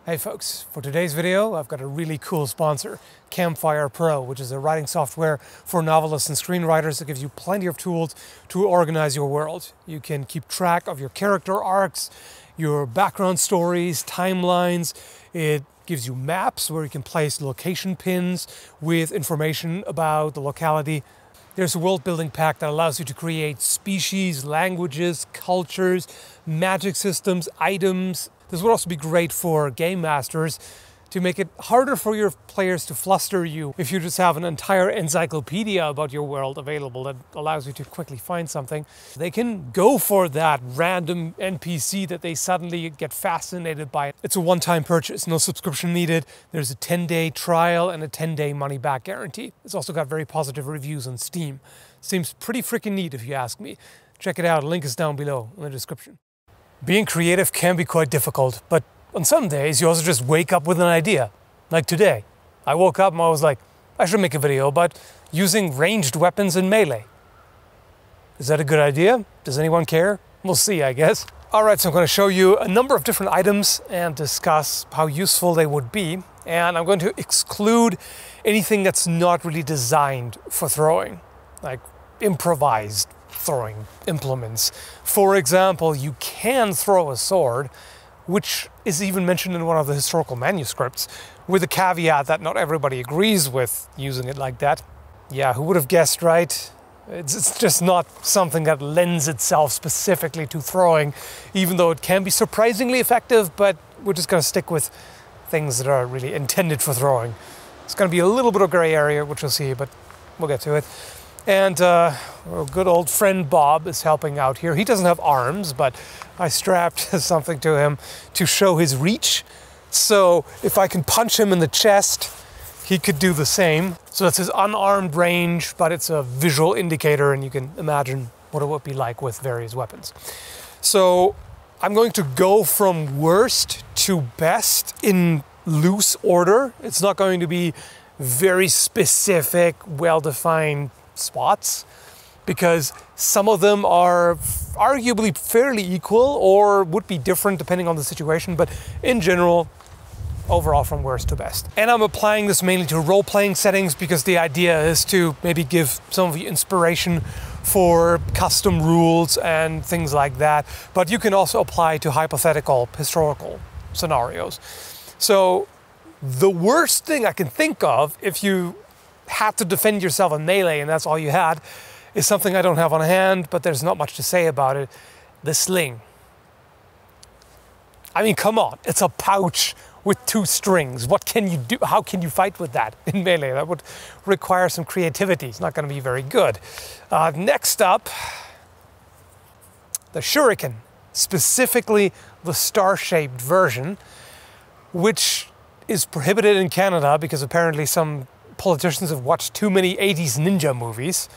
Hey folks, for today's video I've got a really cool sponsor, Campfire Pro, which is a writing software for novelists and screenwriters that gives you plenty of tools to organize your world. You can keep track of your character arcs, your background stories, timelines. It gives you maps where you can place location pins with information about the locality. There's a world building pack that allows you to create species, languages, cultures, magic systems, items. This would also be great for game masters to make it harder for your players to fluster you if you just have an entire encyclopedia about your world available that allows you to quickly find something. They can go for that random NPC that they suddenly get fascinated by. It's a one-time purchase, no subscription needed. There's a 10-day trial and a 10-day money-back guarantee. It's also got very positive reviews on Steam. Seems pretty freaking neat if you ask me. Check it out, link is down below in the description. Being creative can be quite difficult, but on some days you also just wake up with an idea. Like today. I woke up and I was like, I should make a video about using ranged weapons in melee. Is that a good idea? Does anyone care? We'll see, I guess. Alright, so I'm going to show you a number of different items and discuss how useful they would be. And I'm going to exclude anything that's not really designed for throwing, like improvised throwing implements. For example, you can throw a sword, which is even mentioned in one of the historical manuscripts, with the caveat that not everybody agrees with using it like that. Yeah, who would have guessed, right? It's just not something that lends itself specifically to throwing, even though it can be surprisingly effective, but we're just going to stick with things that are really intended for throwing. It's going to be a little bit of gray area, which you'll see, but we'll get to it. And our good old friend Bob is helping out here. He doesn't have arms, but I strapped something to him to show his reach. So if I can punch him in the chest, he could do the same. So that's his unarmed range, but it's a visual indicator, and you can imagine what it would be like with various weapons. So I'm going to go from worst to best in loose order. It's not going to be very specific, well-defined spots, because some of them are arguably fairly equal or would be different depending on the situation, but in general, overall from worst to best. And I'm applying this mainly to role-playing settings because the idea is to maybe give some of you inspiration for custom rules and things like that, but you can also apply to hypothetical historical scenarios. So the worst thing I can think of if you had to defend yourself in melee and that's all you had is something I don't have on hand, but there's not much to say about it. The sling. I mean, come on, it's a pouch with 2 strings. What can you do? How can you fight with that in melee? That would require some creativity. It's not going to be very good. Next up, the shuriken, specifically the star-shaped version, which is prohibited in Canada because apparently some politicians have watched too many 80s ninja movies.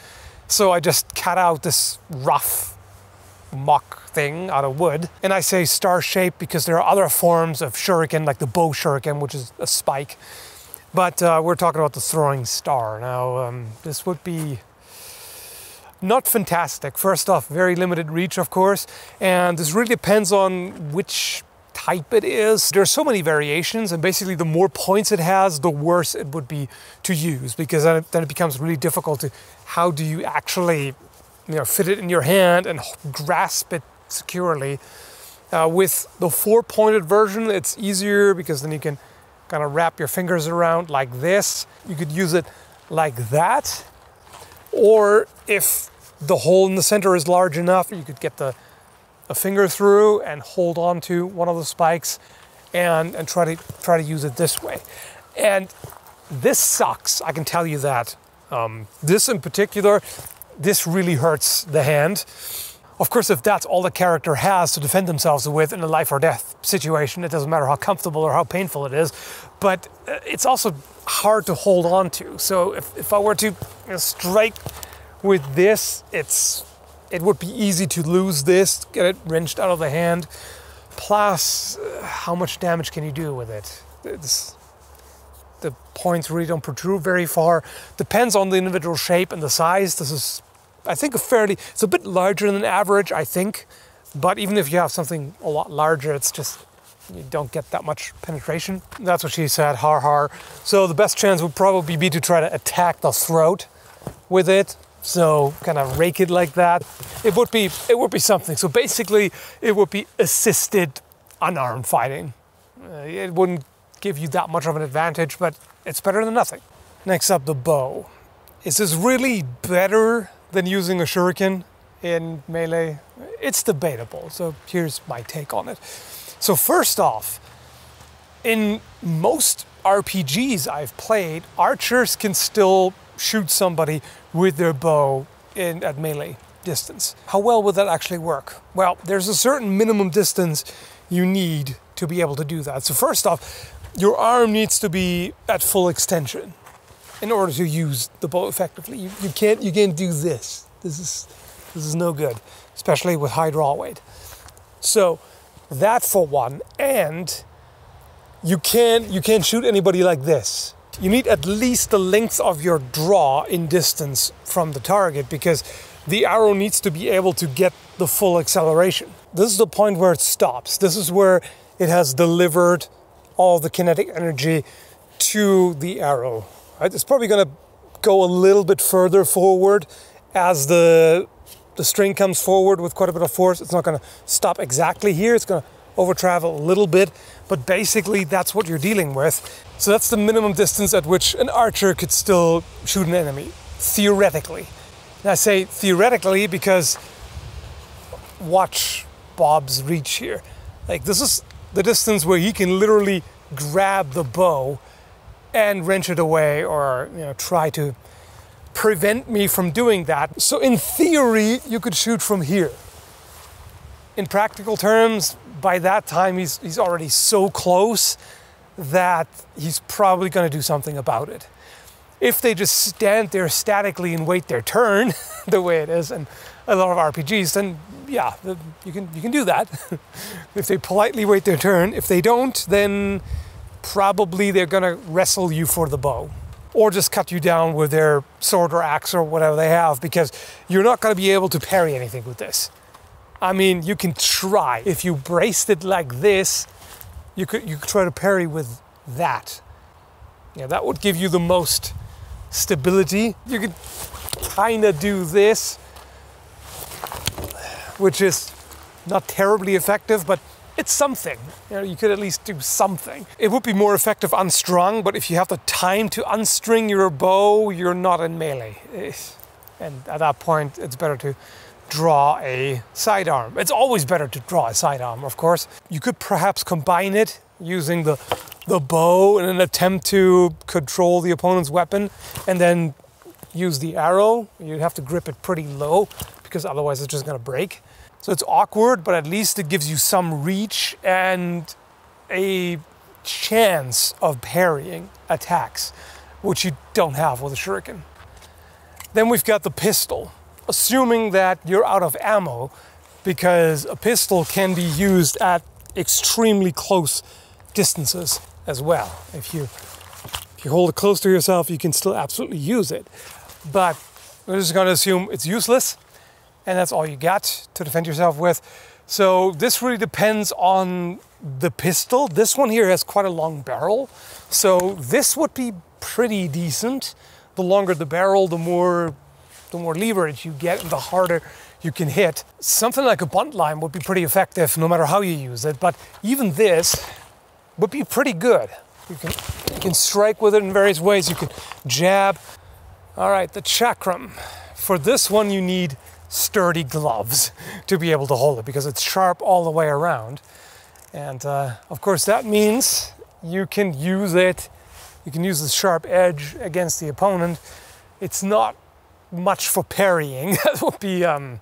So I just cut out this rough mock thing out of wood. And I say star-shaped because there are other forms of shuriken, like the bow shuriken, which is a spike. But we're talking about the throwing star. Now, this would be not fantastic. First off, very limited reach, of course. And this really depends on which type it is. There's so many variations, and basically the more points it has, the worse it would be to use, because then it becomes really difficult to, how do you actually, fit it in your hand and grasp it securely. With the 4-pointed version, it's easier because then you can kind of wrap your fingers around like this. You could use it like that, or if the hole in the center is large enough, you could get a finger through and hold on to one of the spikes and try to use it this way. And this sucks, I can tell you that. This in particular, this really hurts the hand. Of course, if that's all the character has to defend themselves with in a life or death situation, it doesn't matter how comfortable or how painful it is, but it's also hard to hold on to. So if I were to strike with this, it would be easy to lose this, get it wrenched out of the hand. Plus, how much damage can you do with it? The points really don't protrude very far. Depends on the individual shape and the size. This is, I think, it's a bit larger than average, I think. But even if you have something a lot larger, it's just you don't get that much penetration. That's what she said, har har. So the best chance would probably be to try to attack the throat with it. So kind of rake it like that. It would be something. So basically it would be assisted unarmed fighting. It wouldn't give you that much of an advantage, but it's better than nothing. Next up, the bow. Is this really better than using a shuriken in melee? It's debatable, so here's my take on it. So first off, in most RPGs I've played, archers can still shoot somebody with their bow at melee distance. How well would that actually work? Well, there's a certain minimum distance you need to be able to do that. So first off, your arm needs to be at full extension in order to use the bow effectively. You can't do this. This is no good, especially with high draw weight. So that for one, and you can't shoot anybody like this. You need at least the length of your draw in distance from the target, because the arrow needs to be able to get the full acceleration. This is the point where it stops. This is where it has delivered all the kinetic energy to the arrow. Right? It's probably going to go a little bit further forward as the string comes forward with quite a bit of force. It's not going to stop exactly here. It's going to over travel a little bit, but basically that's what you're dealing with. So that's the minimum distance at which an archer could still shoot an enemy, theoretically. And I say theoretically because watch Bob's reach here. Like, this is the distance where he can literally grab the bow and wrench it away, or try to prevent me from doing that. So in theory, you could shoot from here. In practical terms, by that time, he's already so close that he's probably going to do something about it. If they just stand there statically and wait their turn, the way it is in a lot of RPGs, then yeah, you can do that. If they politely wait their turn. If they don't, then probably they're going to wrestle you for the bow, or just cut you down with their sword or axe or whatever they have, because you're not going to be able to parry anything with this. I mean, you can try. If you braced it like this, you could try to parry with that. Yeah, that would give you the most stability. You could kind of do this, which is not terribly effective, but it's something. You could at least do something. It would be more effective unstrung, but if you have the time to unstring your bow, you're not in melee. And at that point, it's better to draw a sidearm. It's always better to draw a sidearm, of course. You could perhaps combine it using the bow in an attempt to control the opponent's weapon, and then use the arrow. You'd have to grip it pretty low, because otherwise it's just gonna break. So it's awkward, but at least it gives you some reach and a chance of parrying attacks, which you don't have with a shuriken. Then we've got the pistol, assuming that you're out of ammo, because a pistol can be used at extremely close distances as well. If you hold it close to yourself, you can still absolutely use it. But we're just going to assume it's useless, and that's all you got to defend yourself with. So this really depends on the pistol. This one here has quite a long barrel, so this would be pretty decent. The longer the barrel, the more leverage you get and the harder you can hit. Something like a buntline would be pretty effective no matter how you use it, but even this would be pretty good. You can strike with it in various ways. You can jab. All right, the Chakram. For this one, you need sturdy gloves to be able to hold it, because it's sharp all the way around. And of course, that means you can use it. You can use the sharp edge against the opponent. It's not much for parrying. That would be, I'm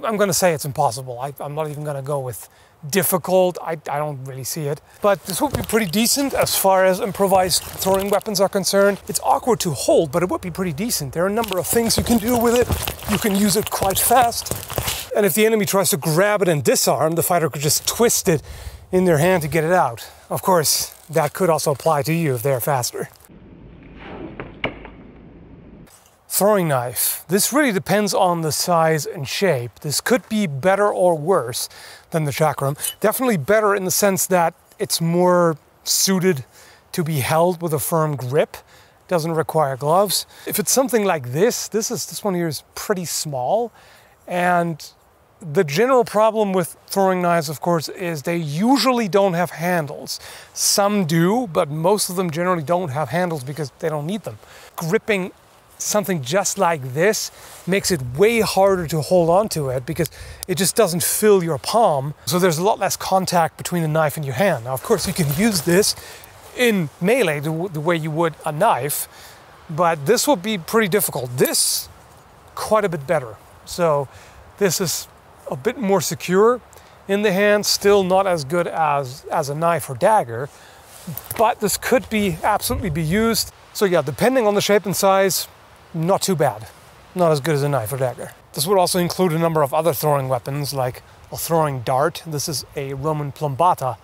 going to say it's impossible. I'm not even going to go with difficult. I don't really see it. But this would be pretty decent as far as improvised throwing weapons are concerned. It's awkward to hold, but it would be pretty decent. There are a number of things you can do with it. You can use it quite fast. And if the enemy tries to grab it and disarm, the fighter could just twist it in their hand to get it out. Of course, that could also apply to you if they're faster. Throwing knife. This really depends on the size and shape. This could be better or worse than the Chakram. Definitely better in the sense that it's more suited to be held with a firm grip. Doesn't require gloves. If it's something like this one here is pretty small, and the general problem with throwing knives, of course, is they usually don't have handles. Some do, but most of them generally don't have handles because they don't need them. Gripping something just like this makes it way harder to hold on to it because it just doesn't fill your palm. So there's a lot less contact between the knife and your hand. Now, of course, you can use this in melee the way you would a knife, but this will be pretty difficult. This, quite a bit better. So this is a bit more secure in the hand, still not as good as a knife or dagger, but this could be absolutely be used. So yeah, depending on the shape and size, not too bad. Not as good as a knife or dagger. This would also include a number of other throwing weapons, like a throwing dart. This is a Roman plombata.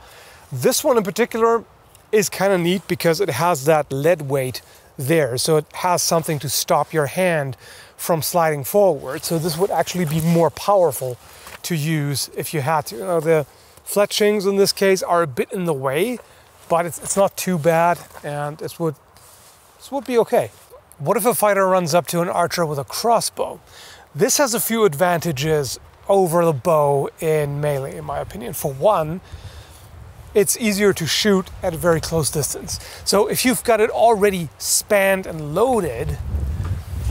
This one in particular is kind of neat because it has that lead weight there, so it has something to stop your hand from sliding forward. So this would actually be more powerful to use if you had to. You know, the fletchings in this case are a bit in the way, but it's not too bad, and this would be okay. What if a fighter runs up to an archer with a crossbow? This has a few advantages over the bow in melee, in my opinion. For one, it's easier to shoot at a very close distance. So if you've got it already spanned and loaded,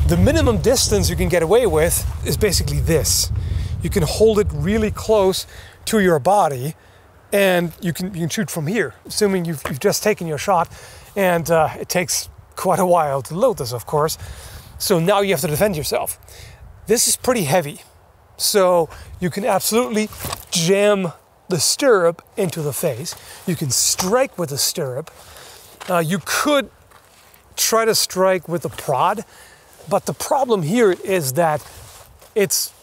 the minimum distance you can get away with is basically this. You can hold it really close to your body, and you can shoot from here, assuming you've just taken your shot, and it takes quite a while to load this, of course. So now you have to defend yourself. This is pretty heavy, so you can absolutely jam the stirrup into the face. You can strike with the stirrup. You could try to strike with a prod, but the problem here is that it's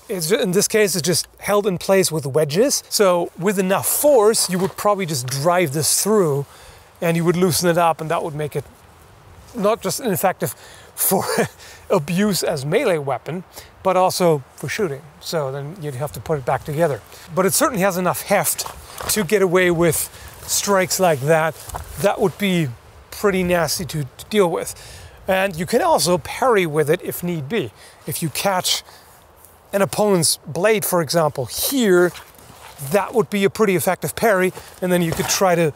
in this case it's just held in place with wedges. So with enough force, you would probably just drive this through, and you would loosen it up, and that would make it not just ineffective for abuse as melee weapon, but also for shooting. So then you'd have to put it back together. But it certainly has enough heft to get away with strikes like that. That would be pretty nasty to deal with. And you can also parry with it if need be. If you catch an opponent's blade, for example, here, that would be a pretty effective parry, and then you could try to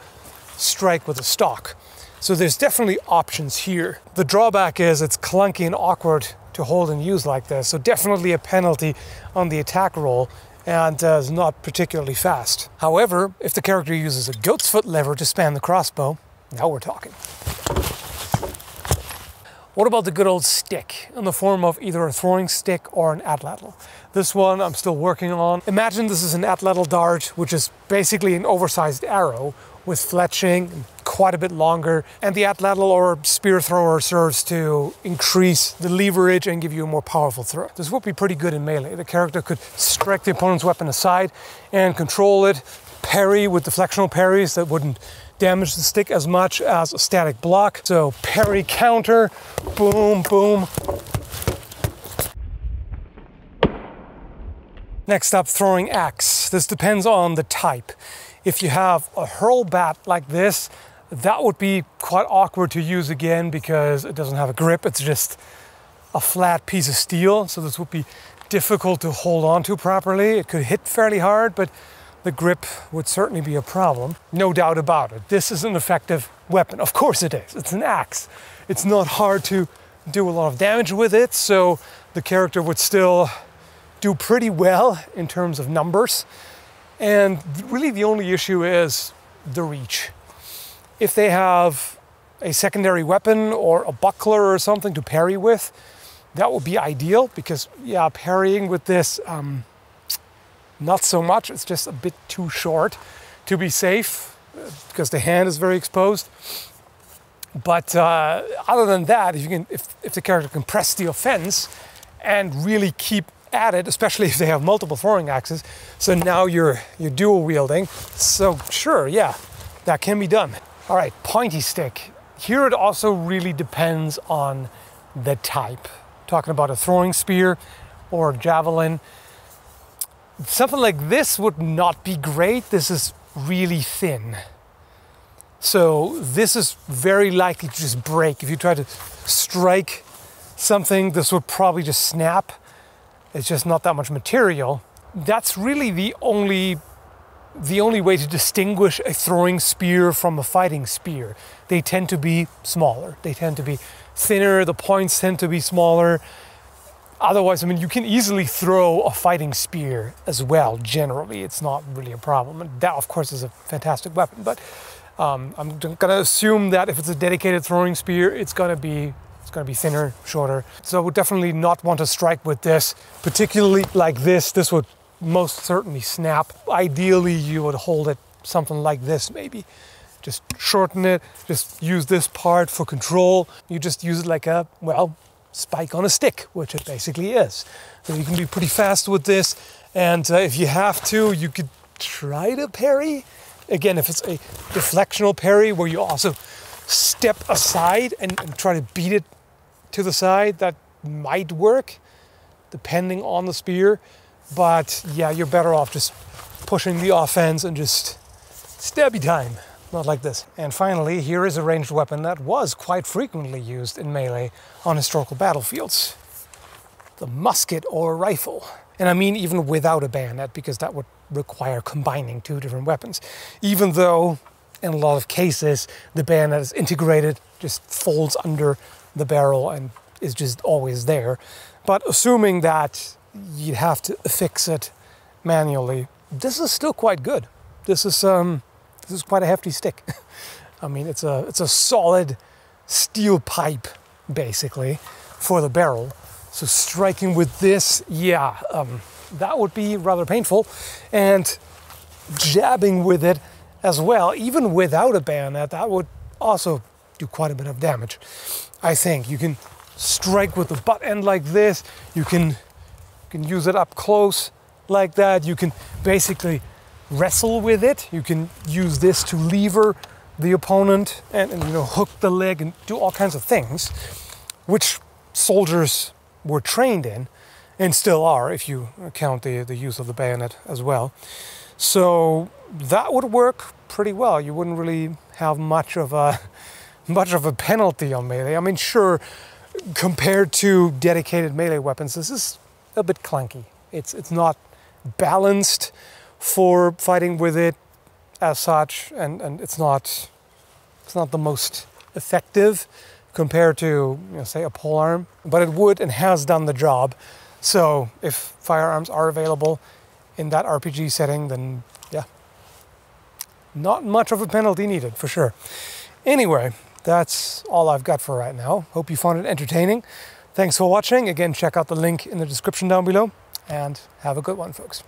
strike with a stock. So there's definitely options here. The drawback is it's clunky and awkward to hold and use like this, so definitely a penalty on the attack roll, and is not particularly fast. However, if the character uses a goat's foot lever to span the crossbow, now we're talking. What about the good old stick in the form of either a throwing stick or an atlatl? This one I'm still working on. Imagine this is an atlatl dart, which is basically an oversized arrow with fletching, quite a bit longer, and the atlatl or spear thrower serves to increase the leverage and give you a more powerful throw. This would be pretty good in melee. The character could strike the opponent's weapon aside and control it, parry with deflectional parries that wouldn't damage the stick as much as a static block. So parry, counter, boom, boom. Next up, throwing axe. This depends on the type. If you have a hurl bat like this, that would be quite awkward to use again because it doesn't have a grip. It's just a flat piece of steel. So this would be difficult to hold on to properly. It could hit fairly hard, but the grip would certainly be a problem. No doubt about it. This is an effective weapon. Of course it is. It's an axe. It's not hard to do a lot of damage with it, so the character would still do pretty well in terms of numbers. And really the only issue is the reach. If they have a secondary weapon or a buckler or something to parry with, that would be ideal because, yeah, parrying with this, not so much. It's just a bit too short to be safe because the hand is very exposed. But other than that, if the character can press the offense and really keep at it, especially if they have multiple throwing axes, so now you're dual wielding. So sure, yeah, that can be done. All right, pointy stick. Here it also really depends on the type. Talking about a throwing spear or javelin. Something like this would not be great. This is really thin. So this is very likely to just break. If you try to strike something, this would probably just snap. It's just not that much material. That's really the only way to distinguish a throwing spear from a fighting spear. They tend to be smaller. They tend to be thinner. The points tend to be smaller. Otherwise, I mean, you can easily throw a fighting spear as well. Generally, it's not really a problem. And that, of course, is a fantastic weapon. But I'm gonna assume that if it's a dedicated throwing spear, it's gonna be thinner, shorter. So I would definitely not want to strike with this, particularly like this. This would most certainly snap. Ideally, you would hold it something like this, maybe. Just shorten it, just use this part for control. You just use it like a, well, spike on a stick, which it basically is. So you can be pretty fast with this, and if you have to, you could try to parry. Again, if it's a deflectional parry where you also step aside and try to beat it to the side, that might work, depending on the spear. But yeah, you're better off just pushing the offense and just stabby time, not like this. And finally, here is a ranged weapon that was quite frequently used in melee on historical battlefields. The musket or rifle. And I mean even without a bayonet, because that would require combining two different weapons. Even though, in a lot of cases, the bayonet is integrated, just folds under the barrel and is just always there. But assuming that you'd have to affix it manually, this is still quite good. This is quite a hefty stick. I mean, it's a solid steel pipe, basically, for the barrel. So striking with this, yeah, that would be rather painful. And jabbing with it as well, even without a bayonet, that would also do quite a bit of damage. I think you can strike with the butt end like this. You can use it up close like that. You can basically wrestle with it. You can use this to lever the opponent and you know, hook the leg and do all kinds of things, which soldiers were trained in and still are, if you count the use of the bayonet as well. So that would work pretty well. You wouldn't really have much of a penalty on melee. I mean, sure, compared to dedicated melee weapons, this is a bit clunky. It's not balanced for fighting with it as such, and it's not the most effective compared to, you know, say, a polearm, but it would and has done the job. So if firearms are available in that RPG setting, then yeah, not much of a penalty needed for sure. Anyway, that's all I've got for right now. Hope you found it entertaining. Thanks for watching. Again, check out the link in the description down below, and have a good one, folks.